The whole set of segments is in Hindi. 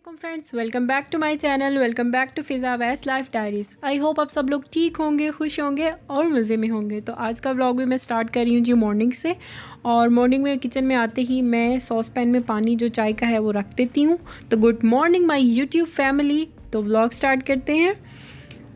Welcome friends, welcome back to my channel. Welcome back to Fiza वैस लाइफ डायरीज़। आई होप आप सब लोग ठीक होंगे, खुश होंगे और मज़े में होंगे। तो आज का व्लॉग भी मैं स्टार्ट कर रही हूँ जी मॉर्निंग से। और मॉर्निंग में किचन में आते ही मैं सॉस पैन में पानी जो चाय का है वो रख देती हूँ। तो good morning my YouTube family. तो व्लॉग स्टार्ट करते हैं।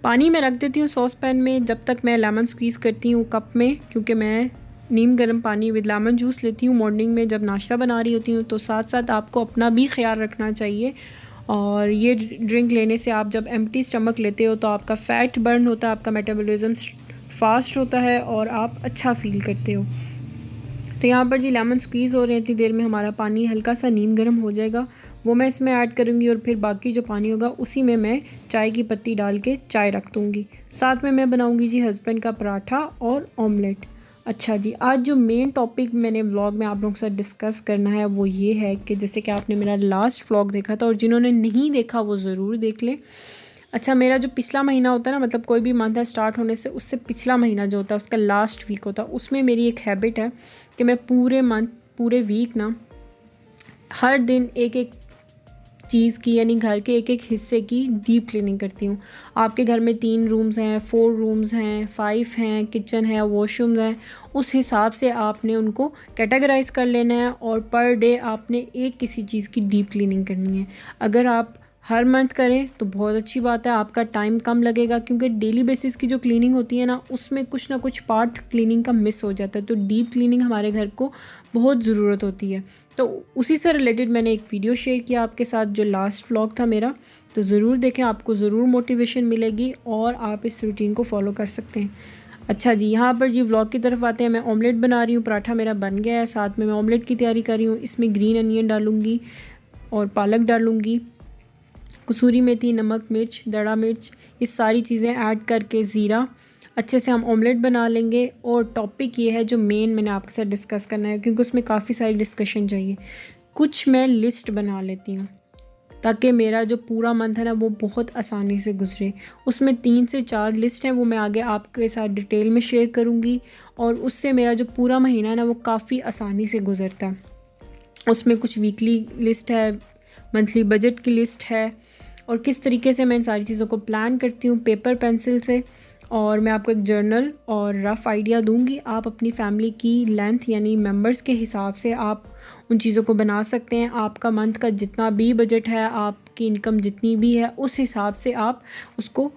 पानी में रख देती हूँ सॉस पैन में जब तक मैं लेमन स्क्वीज़ करती हूँ कप में, क्योंकि मैं नीम गर्म पानी विद लेमन जूस लेती हूँ मॉर्निंग में जब नाश्ता बना रही होती हूँ। तो साथ साथ आपको अपना भी ख्याल रखना चाहिए। और ये ड्रिंक लेने से आप जब एम्प्टी स्टमक लेते हो तो आपका फ़ैट बर्न होता है, आपका मेटाबॉलिज्म फास्ट होता है और आप अच्छा फील करते हो। तो यहाँ पर जी लेमन स्क्वीज़ हो रहे हैं, इतनी देर में हमारा पानी हल्का सा नीम गर्म हो जाएगा, वो मैं इसमें ऐड करूँगी। और फिर बाकी जो पानी होगा उसी में मैं चाय की पत्ती डाल के चाय रख दूँगी। साथ में मैं बनाऊँगी जी हस्बैंड का पराठा और ऑमलेट। अच्छा जी, आज जो मेन टॉपिक मैंने व्लॉग में आप लोगों के साथ डिस्कस करना है वो ये है कि जैसे कि आपने मेरा लास्ट व्लॉग देखा था और जिन्होंने नहीं देखा वो ज़रूर देख लें। अच्छा, मेरा जो पिछला महीना होता है ना, मतलब कोई भी मंथ है स्टार्ट होने से उससे पिछला महीना जो होता है उसका लास्ट वीक होता है, उसमें मेरी एक हैबिट है कि मैं पूरे मंथ पूरे वीक ना हर दिन एक एक चीज़ की यानी घर के एक एक हिस्से की डीप क्लीनिंग करती हूँ। आपके घर में 3 रूम्स हैं, 4 रूम्स हैं, 5 हैं, किचन है, वॉशरूम्स हैं, उस हिसाब से आपने उनको कैटेगराइज कर लेना है और पर डे आपने एक किसी चीज़ की डीप क्लीनिंग करनी है। अगर आप हर मंथ करें तो बहुत अच्छी बात है, आपका टाइम कम लगेगा, क्योंकि डेली बेसिस की जो क्लीनिंग होती है ना उसमें कुछ ना कुछ पार्ट क्लीनिंग का मिस हो जाता है। तो डीप क्लीनिंग हमारे घर को बहुत ज़रूरत होती है। तो उसी से रिलेटेड मैंने एक वीडियो शेयर किया आपके साथ जो लास्ट व्लॉग था मेरा, तो ज़रूर देखें, आपको ज़रूर मोटिवेशन मिलेगी और आप इस रूटीन को फॉलो कर सकते हैं। अच्छा जी, यहाँ पर जी व्लॉग की तरफ आते हैं। मैं ऑमलेट बना रही हूँ, पराठा मेरा बन गया है, साथ में मैं ऑमलेट की तैयारी कर रही हूँ। इसमें ग्रीन अनियन डालूँगी और पालक डालूँगी, कसूरी मेथी, नमक, मिर्च, दड़ा मिर्च, ये सारी चीज़ें ऐड करके ज़ीरा अच्छे से हम ऑमलेट बना लेंगे। और टॉपिक ये है जो मेन मैंने आपके साथ डिस्कस करना है, क्योंकि उसमें काफ़ी सारी डिस्कशन चाहिए। कुछ मैं लिस्ट बना लेती हूँ ताकि मेरा जो पूरा मंथ है ना वो बहुत आसानी से गुजरे। उसमें 3 से 4 लिस्ट हैं, वो मैं आगे आपके साथ डिटेल में शेयर करूँगी और उससे मेरा जो पूरा महीना है ना वो काफ़ी आसानी से गुजरता है। उसमें कुछ वीकली लिस्ट है, मंथली बजट की लिस्ट है और किस तरीके से मैं इन सारी चीज़ों को प्लान करती हूँ पेपर पेंसिल से। और मैं आपको एक जर्नल और रफ़ आइडिया दूंगी, आप अपनी फैमिली की लेंथ यानी मेंबर्स के हिसाब से आप उन चीज़ों को बना सकते हैं। आपका मंथ का जितना भी बजट है, आपकी इनकम जितनी भी है, उस हिसाब से आप उसको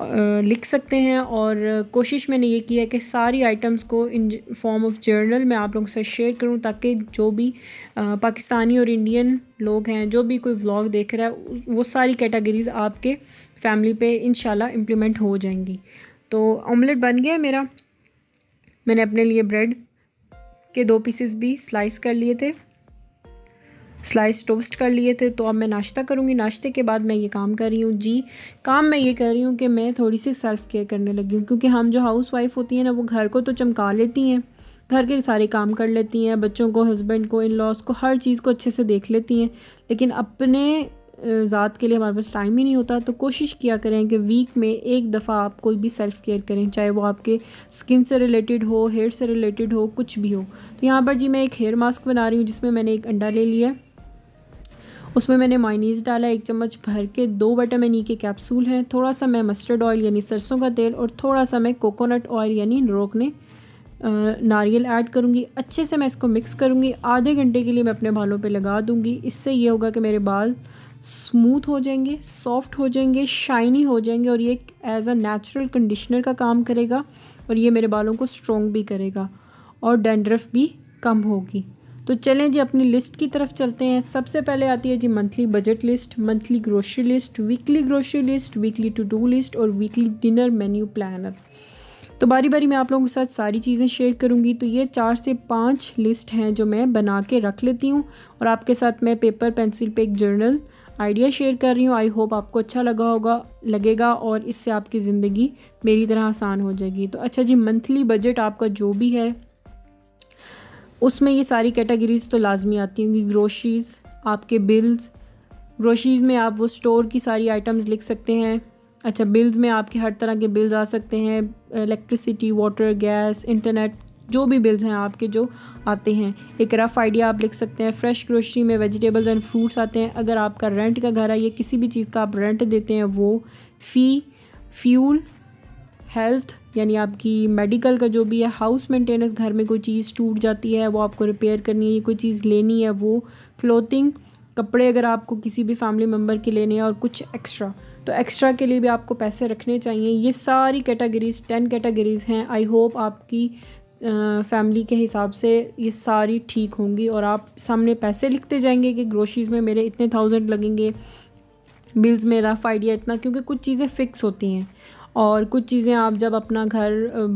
लिख सकते हैं। और कोशिश मैंने ये की है कि सारी आइटम्स को इन फॉर्म ऑफ जर्नल मैं आप लोगों से शेयर करूं, ताकि जो भी पाकिस्तानी और इंडियन लोग हैं, जो भी कोई व्लॉग देख रहा है, वो सारी कैटेगरीज़ आपके फैमिली पे इंशाल्लाह इम्प्लीमेंट हो जाएंगी। तो ऑमलेट बन गया मेरा। मैंने अपने लिए ब्रेड के 2 पीसेस भी स्लाइस कर लिए थे, स्लाइस टोस्ट कर लिए थे। तो अब मैं नाश्ता करूँगी। नाश्ते के बाद मैं ये काम कर रही हूँ जी, काम मैं ये कर रही हूँ कि मैं थोड़ी सी सेल्फ़ केयर करने लगी हूँ, क्योंकि हम जो हाउस वाइफ होती हैं ना वो घर को तो चमका लेती हैं, घर के सारे काम कर लेती हैं, बच्चों को, हस्बैंड को, इन लॉज को, हर चीज़ को अच्छे से देख लेती हैं, लेकिन अपने ज़ात के लिए हमारे पास टाइम ही नहीं होता। तो कोशिश किया करें कि वीक में एक दफ़ा आप कोई भी सेल्फ़ केयर करें, चाहे वो आपके स्किन से रिलेटेड हो, हेयर से रिलेटेड हो, कुछ भी हो। तो यहाँ पर जी मैं एक हेयर मास्क बना रही हूँ जिसमें मैंने एक अंडा ले लिया, उसमें मैंने मायोनीज़ डाला 1 चम्मच भर के, 2 विटामिन ई के कैप्सूल हैं, थोड़ा सा मैं मस्टर्ड ऑयल यानी सरसों का तेल और थोड़ा सा मैं कोकोनट ऑयल यानी रोकने नारियल ऐड करूँगी। अच्छे से मैं इसको मिक्स करूँगी। आधे घंटे के लिए मैं अपने बालों पे लगा दूँगी। इससे ये होगा कि मेरे बाल स्मूथ हो जाएंगे, सॉफ्ट हो जाएंगे, शाइनी हो जाएंगे और ये एज अ नेचुरल कंडीशनर का काम करेगा और ये मेरे बालों को स्ट्रॉन्ग भी करेगा और डैंड्रफ भी कम होगी। तो चलें जी अपनी लिस्ट की तरफ चलते हैं। सबसे पहले आती है जी monthly budget list, monthly grocery list, weekly grocery list, weekly to do list और वीकली डिनर मेन्यू प्लानर। तो बारी बारी मैं आप लोगों के साथ सारी चीज़ें शेयर करूंगी। तो ये 4 से 5 लिस्ट हैं जो मैं बना के रख लेती हूँ और आपके साथ मैं पेपर पेंसिल पे एक जर्नल आइडिया शेयर कर रही हूँ। आई होप आपको अच्छा लगेगा और इससे आपकी ज़िंदगी मेरी तरह आसान हो जाएगी। तो अच्छा जी, मंथली बजट आपका जो भी है उसमें ये सारी कैटेगरीज़ तो लाजमी आती होंगी। ग्रोसरीज़, आपके बिल्स, ग्रोसरीज़ में आप वो स्टोर की सारी आइटम्स लिख सकते हैं। अच्छा, बिल्स में आपके हर तरह के बिल्स आ सकते हैं, इलेक्ट्रिसिटी, वाटर, गैस, इंटरनेट, जो भी बिल्स हैं आपके जो आते हैं। एक रफ़ आइडिया आप लिख सकते हैं। फ्रेश ग्रोसरी में वेजिटेबल्स एंड फ्रूट्स आते हैं। अगर आपका रेंट का घर है या किसी भी चीज़ का आप रेंट देते हैं वो, फ़ी, फ्यूल, हेल्थ यानी आपकी मेडिकल का जो भी है, हाउस मेंटेनेंस, घर में कोई चीज़ टूट जाती है वो आपको रिपेयर करनी है, कोई चीज़ लेनी है वो, क्लोथिंग, कपड़े अगर आपको किसी भी फैमिली मेम्बर के लेने हैं, और कुछ एक्स्ट्रा, तो एक्स्ट्रा के लिए भी आपको पैसे रखने चाहिए। ये सारी कैटेगरीज़ 10 कैटेगरीज़ हैं। आई होप आपकी फैमिली के हिसाब से ये सारी ठीक होंगी और आप सामने पैसे लिखते जाएंगे कि ग्रोसरीज़ में मेरे इतने 1000 लगेंगे, बिल्स में रफ़ आइडिया इतना, क्योंकि कुछ चीज़ें फ़िक्स होती हैं और कुछ चीज़ें आप जब अपना घर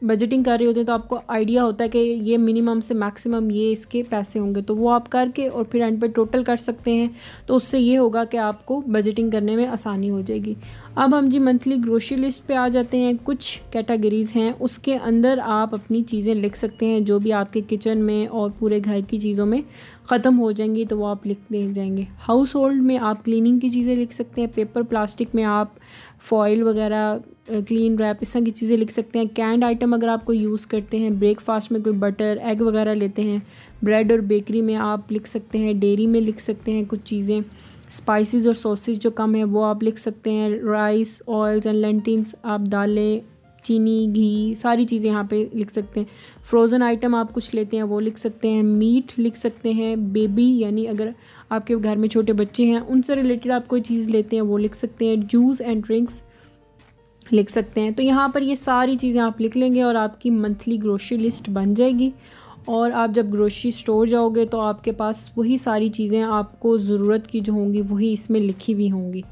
बजटिंग कर रहे होते हैं तो आपको आइडिया होता है कि ये मिनिमम से मैक्सिमम ये इसके पैसे होंगे, तो वो आप करके और फिर एंड पे टोटल कर सकते हैं। तो उससे ये होगा कि आपको बजटिंग करने में आसानी हो जाएगी। अब हम जी मंथली ग्रोसरी लिस्ट पे आ जाते हैं। कुछ कैटेगरीज़ हैं, उसके अंदर आप अपनी चीज़ें लिख सकते हैं जो भी आपके किचन में और पूरे घर की चीज़ों में ख़त्म हो जाएंगी तो वो आप लिख दे जाएंगे। हाउस होल्ड में आप क्लीनिंग की चीज़ें लिख सकते हैं। पेपर प्लास्टिक में आप फॉइल वगैरह, क्लीन रैप, इस तरह की चीज़ें लिख सकते हैं। कैंड आइटम अगर आप कोई यूज़ करते हैं, ब्रेकफास्ट में कोई बटर, एग वगैरह लेते हैं। ब्रेड और बेकरी में आप लिख सकते हैं। डेयरी में लिख सकते हैं कुछ चीज़ें। स्पाइसेस और सॉसेस जो कम है वो आप लिख सकते हैं। राइस, ऑयल्स एंड लेंटिल्स, आप दालें, चीनी, घी, सारी चीज़ें यहाँ पे लिख सकते हैं। फ्रोज़न आइटम आप कुछ लेते हैं वो लिख सकते हैं। मीट लिख सकते हैं। बेबी यानी अगर आपके घर में छोटे बच्चे हैं उनसे रिलेटेड आप कोई चीज़ लेते हैं वो लिख सकते हैं। जूस एंड ड्रिंक्स लिख सकते हैं। तो यहाँ पर ये सारी चीज़ें आप लिख लेंगे और आपकी मंथली ग्रोसरी लिस्ट बन जाएगी। और आप जब ग्रोसरी स्टोर जाओगे तो आपके पास वही सारी चीज़ें आपको ज़रूरत की जो होंगी वही इसमें लिखी हुई होंगी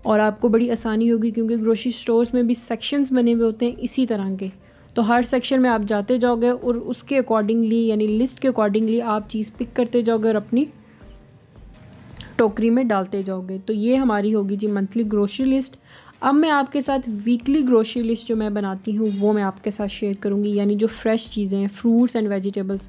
और आपको बड़ी आसानी होगी, क्योंकि ग्रोसरी स्टोर्स में भी सेक्शंस बने हुए होते हैं इसी तरह के। तो हर सेक्शन में आप जाते जाओगे और उसके अकॉर्डिंगली यानी लिस्ट के अकॉर्डिंगली आप चीज़ पिक करते जाओगे और अपनी टोकरी में डालते जाओगे। तो ये हमारी होगी जी मंथली ग्रोसरी लिस्ट। अब मैं आपके साथ वीकली ग्रोसरी लिस्ट जो मैं बनाती हूँ वो मैं आपके साथ शेयर करूँगी, यानी जो फ्रेश चीज़ें हैं, फ्रूट्स एंड वेजिटेबल्स।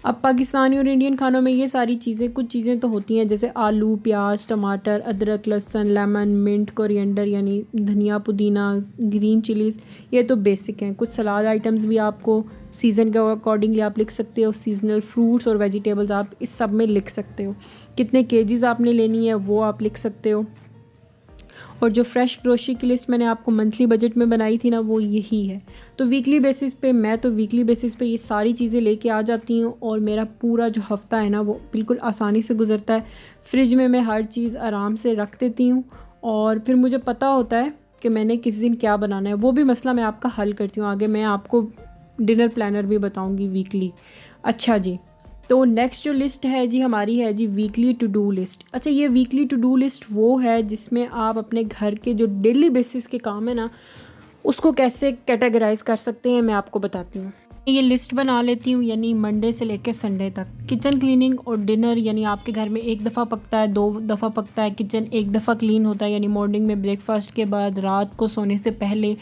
अब पाकिस्तानी और इंडियन खानों में ये सारी चीज़ें, कुछ चीज़ें तो होती हैं जैसे आलू, प्याज, टमाटर, अदरक, लहसुन, लेमन, मिंट, कोरिएंडर यानी धनिया, पुदीना, ग्रीन चिलीज़, ये तो बेसिक हैं। कुछ सलाद आइटम्स भी आपको सीज़न के अकॉर्डिंगली आप लिख सकते हो। सीजनल फ्रूट्स और वेजिटेबल्स आप इस सब में लिख सकते हो। कितने केजीज़ आपने लेनी है वो आप लिख सकते हो। और जो फ्रेश ग्रोसरी की लिस्ट मैंने आपको मंथली बजट में बनाई थी ना वो यही है। तो वीकली बेसिस पे वीकली बेसिस पे ये सारी चीज़ें लेके आ जाती हूँ और मेरा पूरा जो हफ़्ता है ना वो बिल्कुल आसानी से गुजरता है। फ्रिज में मैं हर चीज़ आराम से रख देती हूँ और फिर मुझे पता होता है कि मैंने किस दिन क्या बनाना है। वो भी मसला मैं आपका हल करती हूँ आगे, मैं आपको डिनर प्लानर भी बताऊँगी वीकली। अच्छा जी, तो नेक्स्ट जो लिस्ट है जी हमारी है जी वीकली टू डू लिस्ट। अच्छा, ये वीकली टू डू लिस्ट वो है जिसमें आप अपने घर के जो डेली बेसिस के काम है ना उसको कैसे कैटेगराइज कर सकते हैं मैं आपको बताती हूँ। ये लिस्ट बना लेती हूँ, यानी मंडे से लेकर संडे तक। किचन क्लीनिंग और डिनर, यानी आपके घर में एक दफ़ा पकता है, 2 दफ़ा पकता है किचन, एक दफ़ा क्लीन होता है, यानी मॉर्निंग में ब्रेकफास्ट के बाद, रात को सोने से पहले।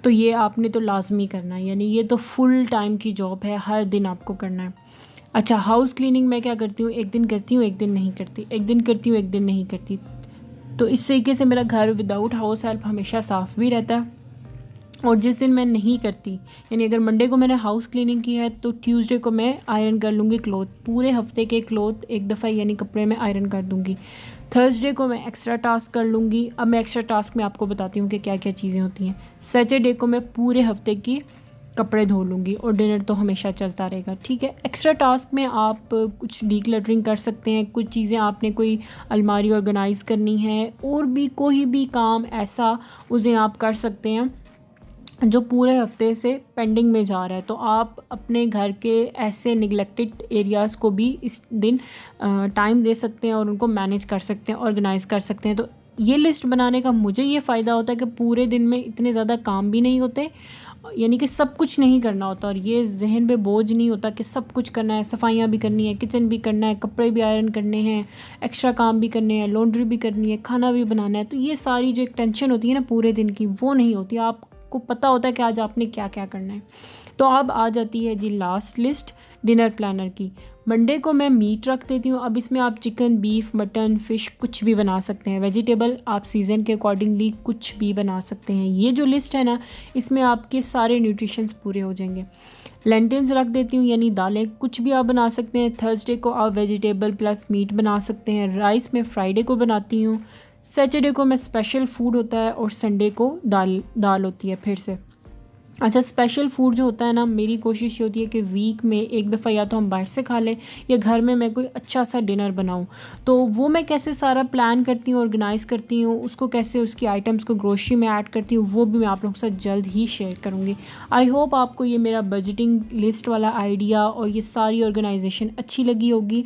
तो ये आपने तो लाजमी करना है, यानी ये तो फुल टाइम की जॉब है, हर दिन आपको करना है। अच्छा, हाउस क्लीनिंग मैं क्या करती हूँ, एक दिन करती हूँ एक दिन नहीं करती, एक दिन करती हूँ एक दिन नहीं करती। तो इस तरीके से मेरा घर विदाउट हाउस हेल्प हमेशा साफ़ भी रहता है। और जिस दिन मैं नहीं करती, यानी अगर मंडे को मैंने हाउस क्लीनिंग की है तो ट्यूसडे को मैं आयरन कर लूँगी क्लोथ, पूरे हफ्ते के क्लोथ एक दफ़ा यानी कपड़े में आयरन कर दूँगी। थर्सडे को मैं एक्स्ट्रा टास्क कर लूँगी। अब मैं एक्स्ट्रा टास्क में आपको बताती हूँ कि क्या क्या चीज़ें होती हैं। सैटरडे को मैं पूरे हफ्ते की कपड़े धो लूँगी और डिनर तो हमेशा चलता रहेगा, ठीक है। एक्स्ट्रा टास्क में आप कुछ डीक्लटरिंग कर सकते हैं, कुछ चीज़ें आपने कोई अलमारी ऑर्गेनाइज़ करनी है, और भी कोई भी काम ऐसा उसे आप कर सकते हैं जो पूरे हफ्ते से पेंडिंग में जा रहा है। तो आप अपने घर के ऐसे निगलेक्टेड एरियाज़ को भी इस दिन टाइम दे सकते हैं और उनको मैनेज कर सकते हैं, ऑर्गेनाइज़ कर सकते हैं। तो ये लिस्ट बनाने का मुझे ये फ़ायदा होता है कि पूरे दिन में इतने ज़्यादा काम भी नहीं होते, यानी कि सब कुछ नहीं करना होता, और ये जहन पे बोझ नहीं होता कि सब कुछ करना है, सफाइयाँ भी करनी है, किचन भी करना है, कपड़े भी आयरन करने हैं, एक्स्ट्रा काम भी करने हैं, लॉन्ड्री भी करनी है, खाना भी बनाना है। तो ये सारी जो एक टेंशन होती है ना पूरे दिन की, वो नहीं होती। आपको पता होता है कि आज आपने क्या क्या करना है। तो अब आ जाती है जी लास्ट लिस्ट, डिनर प्लानर की। मंडे को मैं मीट रख देती हूँ। अब इसमें आप चिकन, बीफ, मटन, फ़िश कुछ भी बना सकते हैं। वेजिटेबल आप सीज़न के अकॉर्डिंगली कुछ भी बना सकते हैं। ये जो लिस्ट है ना, इसमें आपके सारे न्यूट्रिशंस पूरे हो जाएंगे। लेंटिल्स रख देती हूँ, यानी दालें कुछ भी आप बना सकते हैं। थर्सडे को आप वेजिटेबल प्लस मीट बना सकते हैं। राइस मैं फ्राइडे को बनाती हूँ। सैटरडे को मैं स्पेशल फूड होता है और संडे को दाल होती है फिर से। अच्छा, स्पेशल फूड जो होता है ना, मेरी कोशिश ये होती है कि वीक में एक दफ़ा या तो हम बाहर से खा लें या घर में मैं कोई अच्छा सा डिनर बनाऊं। तो वो मैं कैसे सारा प्लान करती हूँ, ऑर्गेनाइज़ करती हूँ, उसको कैसे उसकी आइटम्स को ग्रोसरी में ऐड करती हूँ, वो भी मैं आप लोगों के साथ जल्द ही शेयर करूँगी। आई होप आपको ये मेरा बजटिंग लिस्ट वाला आइडिया और ये सारी ऑर्गेनाइजेशन अच्छी लगी होगी।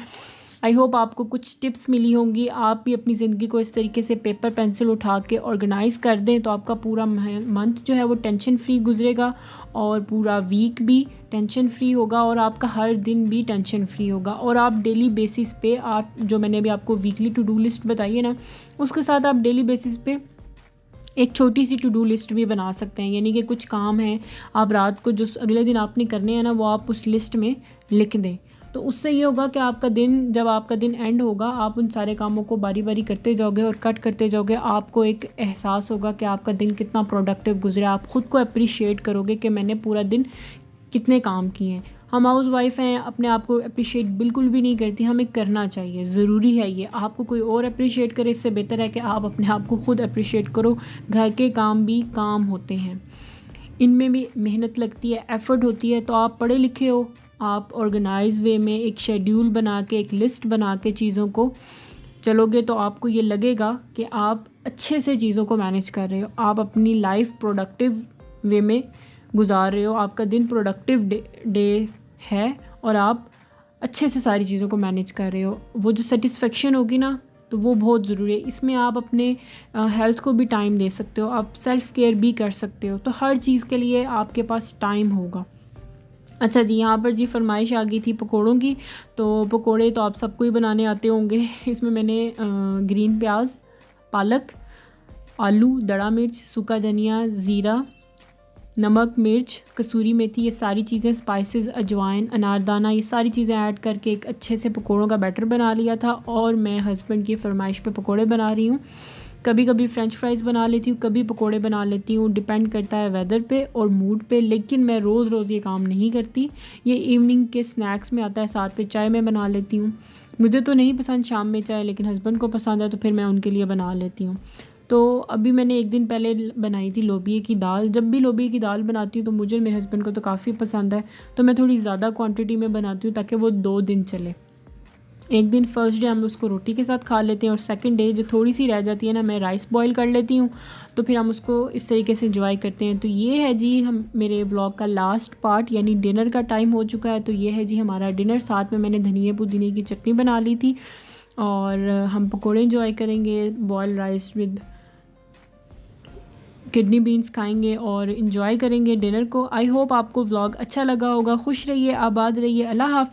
आई होप आपको कुछ टिप्स मिली होंगी। आप भी अपनी ज़िंदगी को इस तरीके से पेपर पेंसिल उठा के ऑर्गेनाइज़ कर दें तो आपका पूरा मंथ जो है वो टेंशन फ्री गुजरेगा और पूरा वीक भी टेंशन फ्री होगा और आपका हर दिन भी टेंशन फ्री होगा। और आप डेली बेसिस पे, आप जो मैंने अभी आपको वीकली टू डू लिस्ट बताई है ना, उसके साथ आप डेली बेसिस पे एक छोटी सी टू डू लिस्ट भी बना सकते हैं। यानी कि कुछ काम हैं आप रात को जो अगले दिन आपने करने हैं ना, वो आप उस लिस्ट में लिख दें। तो उससे ये होगा कि आपका दिन, जब आपका दिन एंड होगा, आप उन सारे कामों को बारी बारी करते जाओगे और कट करते जाओगे। आपको एक एहसास होगा कि आपका दिन कितना प्रोडक्टिव गुजरा। आप ख़ुद को अप्रिशिएट करोगे कि मैंने पूरा दिन कितने काम किए हैं। हम हाउस वाइफ हैं, अपने आप को अप्रिशिएट बिल्कुल भी नहीं करती, हमें करना चाहिए, ज़रूरी है ये। आपको कोई और अप्रिशिएट करे, इससे बेहतर है कि आप अपने आप को ख़ुद अप्रिशिएट करो। घर के काम भी काम होते हैं, इनमें भी मेहनत लगती है, एफ़र्ट होती है। तो आप पढ़े लिखे हो, आप ऑर्गेनाइज वे में एक शेड्यूल बना के, एक लिस्ट बना के चीज़ों को चलोगे तो आपको ये लगेगा कि आप अच्छे से चीज़ों को मैनेज कर रहे हो। आप अपनी लाइफ प्रोडक्टिव वे में गुजार रहे हो, आपका दिन प्रोडक्टिव डे है और आप अच्छे से सारी चीज़ों को मैनेज कर रहे हो। वो जो सेटिस्फेक्शन होगी ना, तो वो बहुत ज़रूरी है। इसमें आप अपने हेल्थ को भी टाइम दे सकते हो, आप सेल्फ़ केयर भी कर सकते हो। तो हर चीज़ के लिए आपके पास टाइम होगा। अच्छा जी, यहाँ पर जी फरमाइश आ गई थी पकोड़ों की। तो पकोड़े तो आप सबको ही बनाने आते होंगे। इसमें मैंने ग्रीन प्याज, पालक, आलू, दड़ा मिर्च, सूखा धनिया, ज़ीरा, नमक, मिर्च, कसूरी मेथी, ये सारी चीज़ें, स्पाइसेस, अजवाइन, अनारदाना, ये सारी चीज़ें ऐड करके एक अच्छे से पकोड़ों का बैटर बना लिया था। और मैं हस्बैंड की फरमाइश पे पकोड़े बना रही हूँ। कभी कभी फ़्रेंच फ्राइज़ बना लेती हूँ, कभी पकोड़े बना लेती हूँ, डिपेंड करता है वेदर पे और मूड पे। लेकिन मैं रोज़ रोज़ ये काम नहीं करती, ये इवनिंग के स्नैक्स में आता है। साथ पे चाय में बना लेती हूँ। मुझे तो नहीं पसंद शाम में चाय, लेकिन हस्बैंड को पसंद है तो फिर मैं उनके लिए बना लेती हूँ। तो अभी मैंने एक दिन पहले बनाई थी लोबिये की दाल। जब भी लोबिये की दाल बनाती हूँ तो मुझे और मेरे हस्बैंड को तो काफ़ी पसंद है, तो मैं थोड़ी ज़्यादा क्वांटिटी में बनाती हूँ ताकि वो 2 दिन चले। एक दिन फर्स्ट डे हम उसको रोटी के साथ खा लेते हैं और सेकंड डे जो थोड़ी सी रह जाती है ना, मैं राइस बॉईल कर लेती हूँ, तो फिर हम उसको इस तरीके से एंजॉय करते हैं। तो ये है जी हम मेरे व्लॉग का लास्ट पार्ट, यानी डिनर का टाइम हो चुका है। तो ये है जी हमारा डिनर। साथ में मैंने धनिया पुदीने की चटनी बना ली थी और हम पकोड़े एंजॉय करेंगे, boil rice with kidney beans खाएंगे और इन्जॉय करेंगे डिनर को। आई होप आपको व्लॉग अच्छा लगा होगा। खुश रहिए, आबाद रहिए। अल्लाह हाफ़िज़।